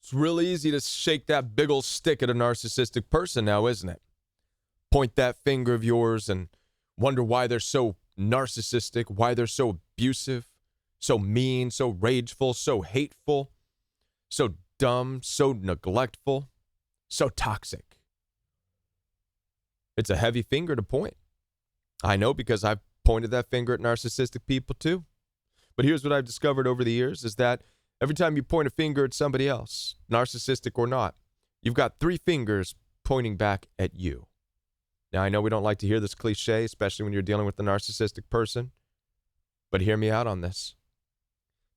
It's really easy to shake that big old stick at a narcissistic person now, isn't it? Point that finger of yours and wonder why they're so narcissistic, why they're so abusive, so mean, so rageful, so hateful, so dumb, so neglectful, so toxic. It's a heavy finger to point. I know, because I've pointed that finger at narcissistic people too. But here's what I've discovered over the years is that every time you point a finger at somebody else, narcissistic or not, you've got 3 fingers pointing back at you. Now, I know we don't like to hear this cliche, especially when you're dealing with a narcissistic person, but hear me out on this.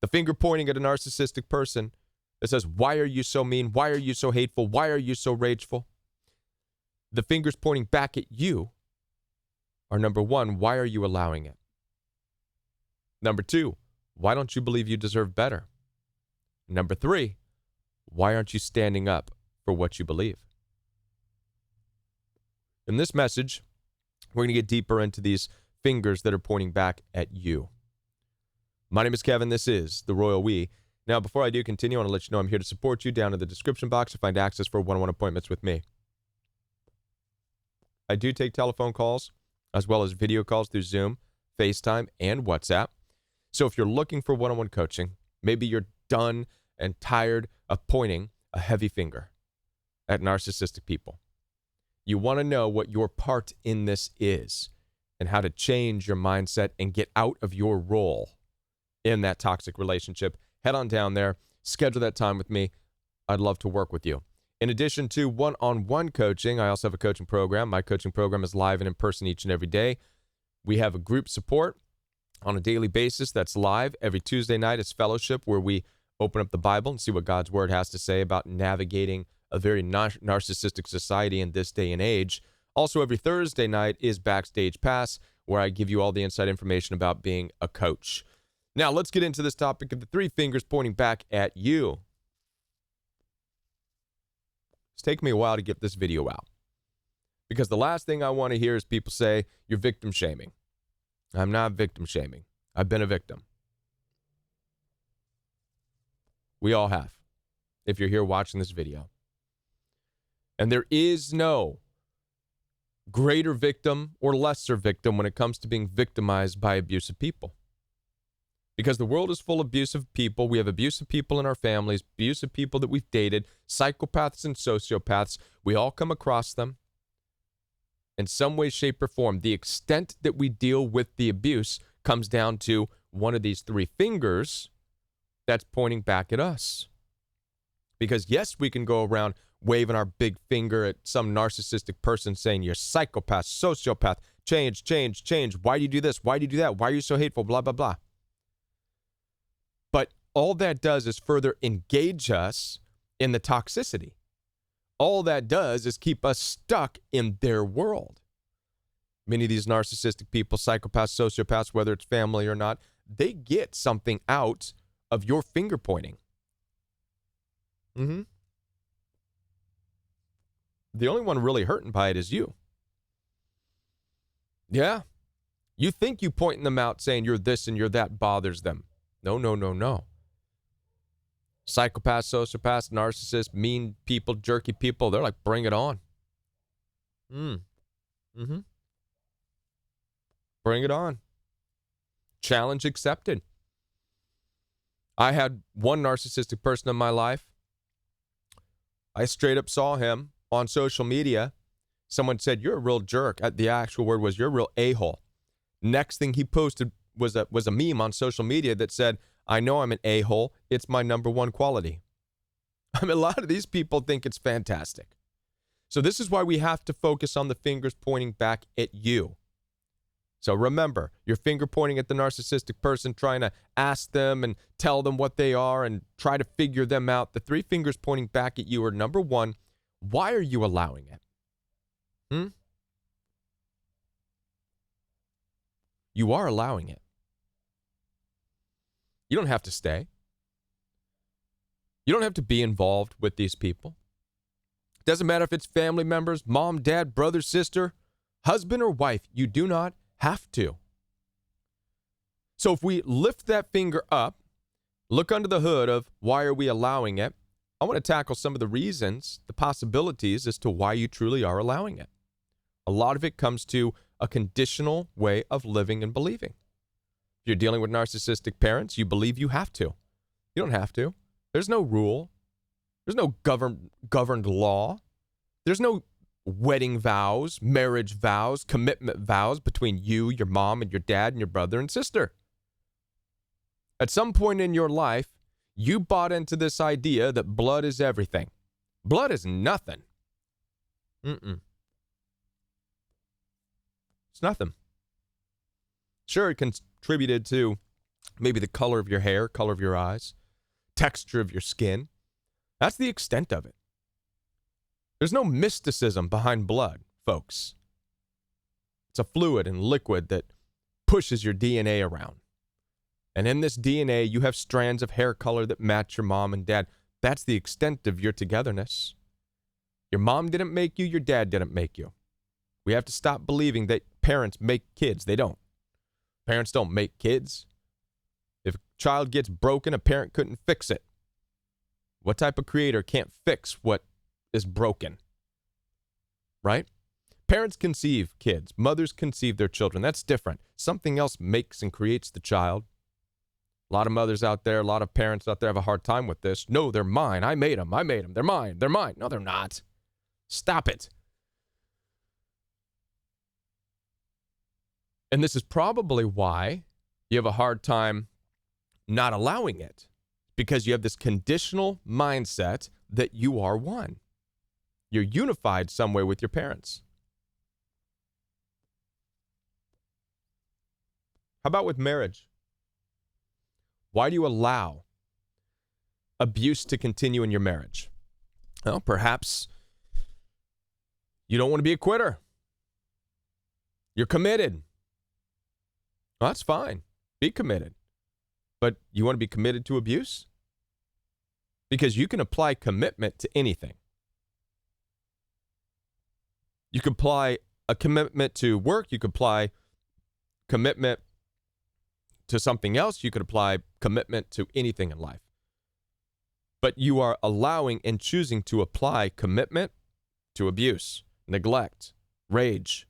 The finger pointing at a narcissistic person that says, why are you so mean? Why are you so hateful? Why are you so rageful? The fingers pointing back at you are, number 1, why are you allowing it? Number 2, why don't you believe you deserve better? Number 3, why aren't you standing up for what you believe? In this message, we're going to get deeper into these fingers that are pointing back at you. My name is Kevin. This is The Royal We. Now, before I do continue, I want to let you know I'm here to support you. Down in the description box, you'll find access for one-on-one appointments with me. I do take telephone calls as well as video calls through Zoom, FaceTime, and WhatsApp. So if you're looking for one-on-one coaching, maybe you're done and tired of pointing a heavy finger at narcissistic people. You want to know what your part in this is and how to change your mindset and get out of your role in that toxic relationship. Head on down there, schedule that time with me. I'd love to work with you. In addition to one-on-one coaching, I also have a coaching program. My coaching program is live and in person each and every day. We have a group support on a daily basis that's live. Every Tuesday night is fellowship, where we open up the Bible and see what God's word has to say about navigating a very narcissistic society in this day and age. Also, every Thursday night is Backstage Pass, where I give you all the inside information about being a coach. Now, let's get into this topic of the 3 fingers pointing back at you. It's taken me a while to get this video out, because the last thing I want to hear is people say, you're victim shaming. I'm not victim shaming. I've been a victim. We all have, if you're here watching this video. And there is no greater victim or lesser victim when it comes to being victimized by abusive people. Because the world is full of abusive people. We have abusive people in our families, abusive people that we've dated, psychopaths and sociopaths. We all come across them in some way, shape, or form. The extent that we deal with the abuse comes down to one of these 3 fingers that's pointing back at us. Because yes, we can go around waving our big finger at some narcissistic person saying, you're psychopath, sociopath, change, change, change. Why do you do this? Why do you do that? Why are you so hateful? Blah, blah, blah. But all that does is further engage us in the toxicity. All that does is keep us stuck in their world. Many of these narcissistic people, psychopaths, sociopaths, whether it's family or not, they get something out of your finger pointing. The only one really hurting by it is you. Yeah. You think you pointing them out saying you're this and you're that bothers them. No, no, no, no. Psychopaths, sociopaths, narcissists, mean people, jerky people, they're like, bring it on. Bring it on. Challenge accepted. I had one narcissistic person in my life. I straight up saw him on social media. Someone said, you're a real jerk. The actual word was, you're a real a-hole. Next thing he posted was a meme on social media that said, I know I'm an a-hole. It's my number 1 quality. I mean, a lot of these people think it's fantastic. So this is why we have to focus on the fingers pointing back at you. So remember, your finger pointing at the narcissistic person, trying to ask them and tell them what they are and try to figure them out. The 3 fingers pointing back at you are, number 1, why are you allowing it? You are allowing it. You don't have to stay. You don't have to be involved with these people. It doesn't matter if it's family members, mom, dad, brother, sister, husband, or wife. You do not have to. So if we lift that finger up, look under the hood of why are we allowing it, I want to tackle some of the reasons, the possibilities as to why you truly are allowing it. A lot of it comes to a conditional way of living and believing. If you're dealing with narcissistic parents, you believe you have to. You don't have to. There's no rule. There's no governed law. There's no wedding vows, marriage vows, commitment vows between you, your mom, and your dad, and your brother and sister. At some point in your life, you bought into this idea that blood is everything. Blood is nothing. It's nothing. Sure, it contributed to maybe the color of your hair, color of your eyes, texture of your skin. That's the extent of it. There's no mysticism behind blood, folks. It's a fluid and liquid that pushes your DNA around. And in this DNA, you have strands of hair color that match your mom and dad. That's the extent of your togetherness. Your mom didn't make you, your dad didn't make you. We have to stop believing that parents make kids. They don't. Parents don't make kids. If a child gets broken, a parent couldn't fix it. What type of creator can't fix what is broken? Right? Parents conceive kids. Mothers conceive their children. That's different. Something else makes and creates the child. A lot of mothers out there, a lot of parents out there have a hard time with this. No, they're mine. I made them. They're mine. They're mine. No, they're not. Stop it. And this is probably why you have a hard time not allowing it, because you have this conditional mindset that you are one. You're unified some way with your parents. How about with marriage? Why do you allow abuse to continue in your marriage? Well, perhaps you don't want to be a quitter. You're committed. Well, that's fine. Be committed. But you want to be committed to abuse? Because you can apply commitment to anything. You can apply a commitment to work. You could apply commitment to something else. You could apply commitment to anything in life. But you are allowing and choosing to apply commitment to abuse, neglect, rage.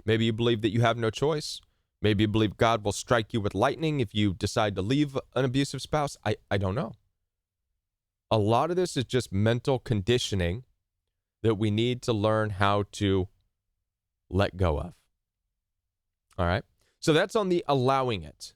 Maybe you believe that you have no choice. Maybe you believe God will strike you with lightning if you decide to leave an abusive spouse. I don't know. A lot of this is just mental conditioning that we need to learn how to let go of. All right? So that's on the allowing it.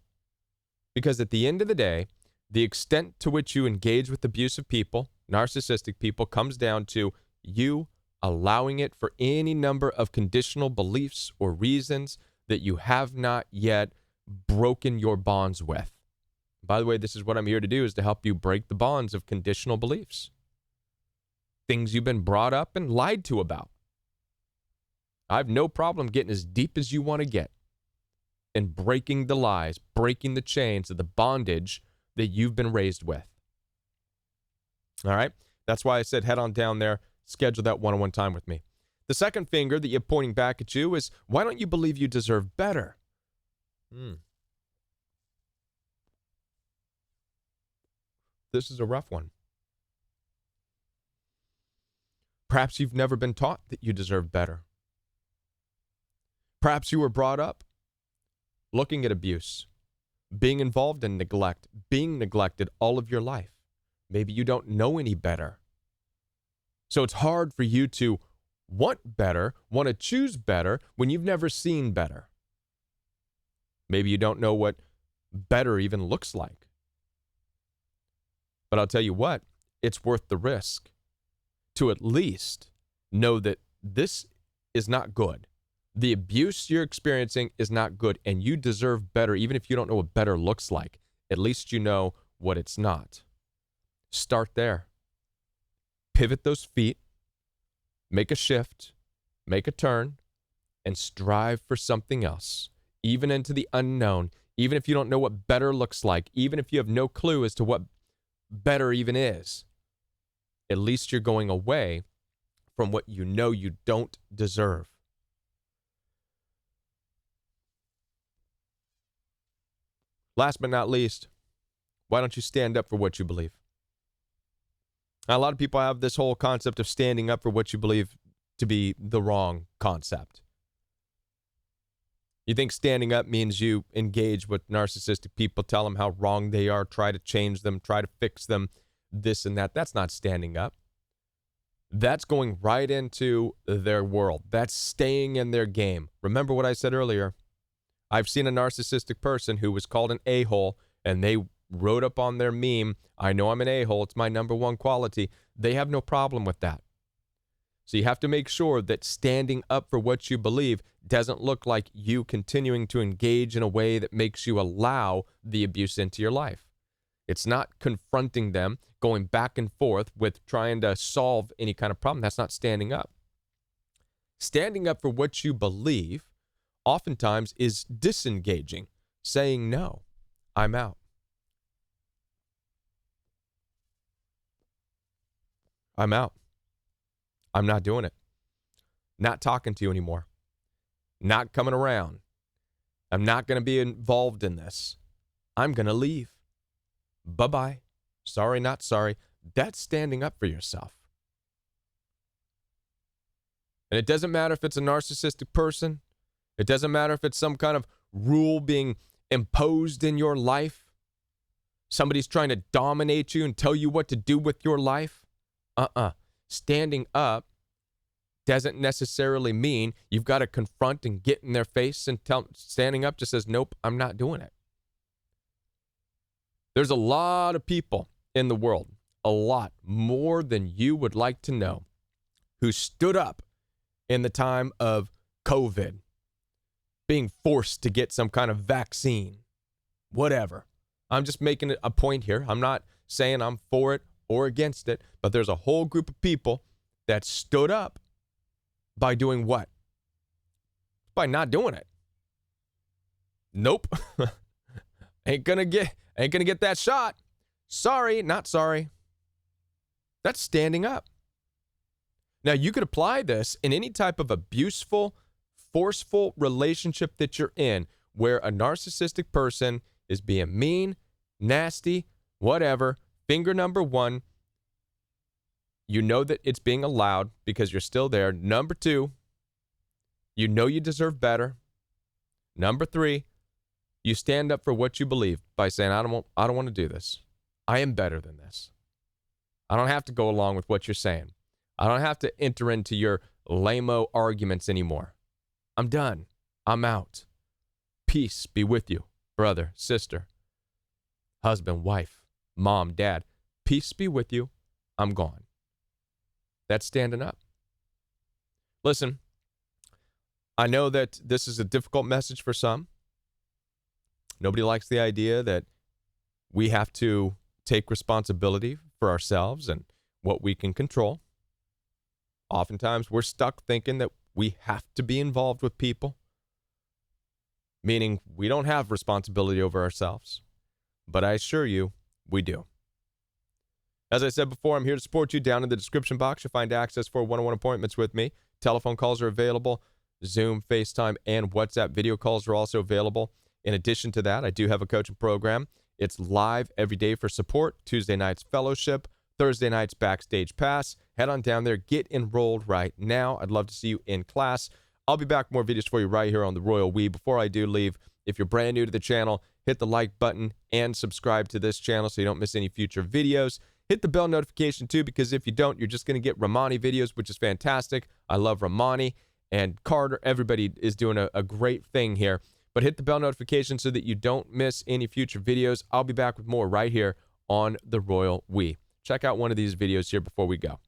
Because at the end of the day, the extent to which you engage with abusive people, narcissistic people, comes down to you allowing it for any number of conditional beliefs or reasons that you have not yet broken your bonds with. By the way, this is what I'm here to do, is to help you break the bonds of conditional beliefs. Things you've been brought up and lied to about. I have no problem getting as deep as you want to get and breaking the lies, breaking the chains of the bondage that you've been raised with. All right? That's why I said head on down there, schedule that one-on-one time with me. The second finger that you're pointing back at you is, why don't you believe you deserve better? This is a rough one. Perhaps you've never been taught that you deserve better. Perhaps you were brought up looking at abuse, being involved in neglect, being neglected all of your life. Maybe you don't know any better. So it's hard for you to want better, want to choose better when you've never seen better. Maybe you don't know what better even looks like. But I'll tell you what, it's worth the risk to at least know that this is not good. The abuse you're experiencing is not good, and you deserve better, even if you don't know what better looks like. At least you know what it's not. Start there. Pivot those feet, make a shift, make a turn, and strive for something else, even into the unknown, even if you don't know what better looks like, even if you have no clue as to what better even is. At least you're going away from what you know you don't deserve. Last but not least, Why don't you stand up for what you believe? Now, a lot of people have this whole concept of standing up for what you believe to be the wrong concept. You think standing up means you engage with narcissistic people, tell them how wrong they are, try to change them, try to fix them, this and that. That's not standing up. That's going right into their world. That's staying in their game. Remember what I said earlier. I've seen a narcissistic person who was called an a-hole, and they wrote up on their meme, I know I'm an a-hole, it's my number one quality. They have no problem with that. So you have to make sure that standing up for what you believe doesn't look like you continuing to engage in a way that makes you allow the abuse into your life. It's not confronting them, going back and forth with trying to solve any kind of problem. That's not standing up. Standing up for what you believe oftentimes is disengaging, saying, no, I'm out. I'm out. I'm not doing it. Not talking to you anymore. Not coming around. I'm not going to be involved in this. I'm going to leave. Bye-bye. Sorry, not sorry. That's standing up for yourself. And it doesn't matter if it's a narcissistic person. It doesn't matter if it's some kind of rule being imposed in your life. Somebody's trying to dominate you and tell you what to do with your life. Standing up doesn't necessarily mean you've got to confront and get in their face and tell. Standing up just says, nope, I'm not doing it. There's a lot of people in the world, a lot more than you would like to know, who stood up in the time of COVID, being forced to get some kind of vaccine, whatever. I'm just making a point here. I'm not saying I'm for it or against it, but there's a whole group of people that stood up by doing what? By not doing it. Nope. Ain't gonna get that shot. Sorry, not sorry. That's standing up. Now, you could apply this in any type of abuseful, forceful relationship that you're in, where a narcissistic person is being mean, nasty, whatever. Finger number one, you know that it's being allowed because you're still there. Number two, you know you deserve better. Number three, you stand up for what you believe by saying, I don't want to do this. I am better than this. I don't have to go along with what you're saying. I don't have to enter into your lame-o arguments anymore. I'm done. I'm out. Peace be with you, brother, sister, husband, wife, mom, dad. Peace be with you. I'm gone. That's standing up. Listen, I know that this is a difficult message for some. Nobody likes the idea that we have to take responsibility for ourselves and what we can control. Oftentimes, we're stuck thinking that we have to be involved with people, meaning we don't have responsibility over ourselves. But I assure you, we do. As I said before, I'm here to support you. Down in the description box, you'll find access for one-on-one appointments with me. Telephone calls are available. Zoom, FaceTime, and WhatsApp video calls are also available. In addition to that, I do have a coaching program. It's live every day for support. Tuesday nights, fellowship. Thursday nights, backstage pass. Head on down there. Get enrolled right now. I'd love to see you in class. I'll be back with more videos for you right here on the Royal We. Before I do leave, if you're brand new to the channel, hit the like button and subscribe to this channel so you don't miss any future videos. Hit the bell notification too, because if you don't, you're just going to get Ramani videos, which is fantastic. I love Ramani and Carter. Everybody is doing a great thing here. But hit the bell notification so that you don't miss any future videos. I'll be back with more right here on the Royal We. Check out one of these videos here before we go.